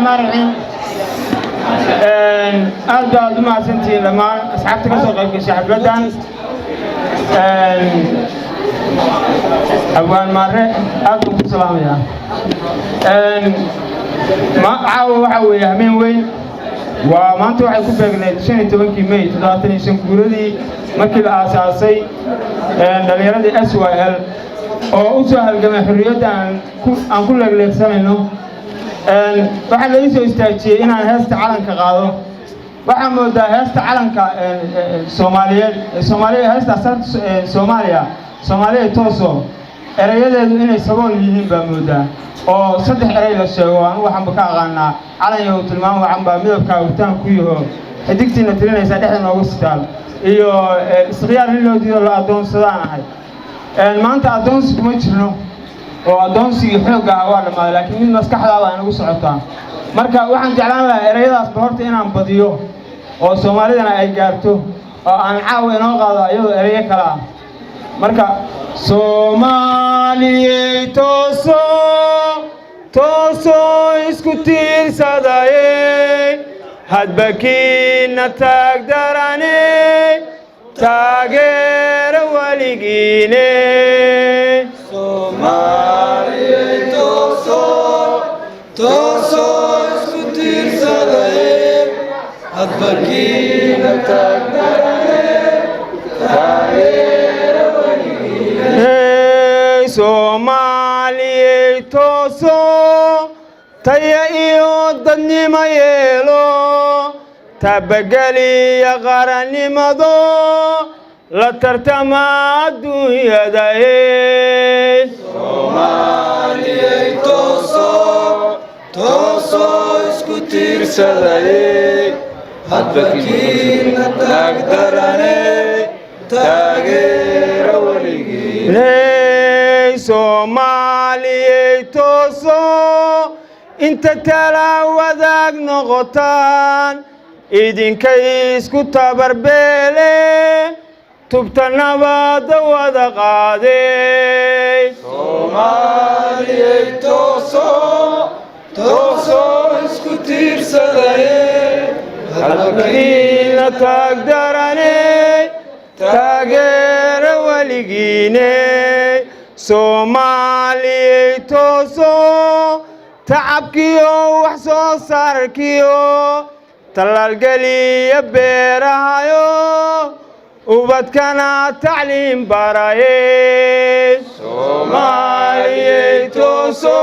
الرحمن الرحيم أبدأ مع سنتين لما أصحابتك أسوق في شعب بدن أول مرة أقول السلام يا ما عاوي همين وين وما أنتوا عايزين بقى شنو تبغى كمية تلاتين شنكوري مكيل أساسي دليل أسوأ أو أسوأ الجماعة حرية عن كل اللي سمعناه waxaa la isoo istaajiyay inaan heesta calanka qaado waxaan moodaa heesta calanka Soomaaliya heesta Soomaaliya tooso erayadeedu inay sabool yihiin baa moodaa oo saddex eray la sheego aan waxaan ka aqaanaa calan iyo tilmaamo waxaan baa midabka urtaan ku yaho xidigtiina tirinaysa dhexda noogu sitaal iyo isqiyaar loo diido la adoonsadaan ahay maanta adoonsi kuma jirno oo adoonsiga xoog ah waa dhamaad laakiin mid maskaxdaada ay nagu socotaa marka waxaan jeclaan lahaa erayadaas horta inaan badiyo oo Soomaalidana ay gaarto oo aan caawa inoo qaado ayadoo erayo kala ah marka Soomaaliyey tooso isku tiirsadayey hadbakiina taagdarane taageero waligiine Soomaaliyey tooso isku tiirsadayey hadbakiina taagdarane taageero waligiine Soomaaliyey tooso taya iyo dadnimo yeelo tabagaliya qarannimado la tartama adduunyada Soomaaliyey tooso isku tiirsadayey hadbakiina taagdarane taageero waligiine Soomaaliyey tooso inta kala wadaag noqotaan idinkay isku tabarbeele tubta nabadda wada qaaday Soomaaliyey tooso isku tiirsadayey hadbakiina taagdarane taageero waligiine Soomaaliyey tooso tacabkiyo wax soo saarkiyo talaalgeliya beerahayo ubadkana tacliim baraye Soomaaliyey tooso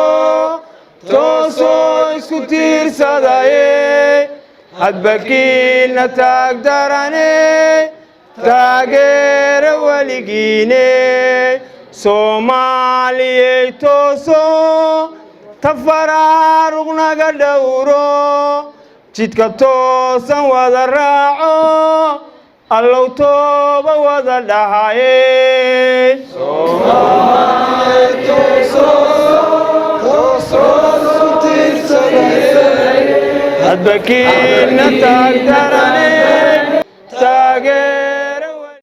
isku tiirsadayey hadbakiina taagdarane taageero waligiine Soomaaliyey tooso tafaraaruq naga dhowro jidka toosan wada raaco allow tooba wada dhahaye Soomaaliyey tooso isku tiirsadayey hadbakiina taagdarane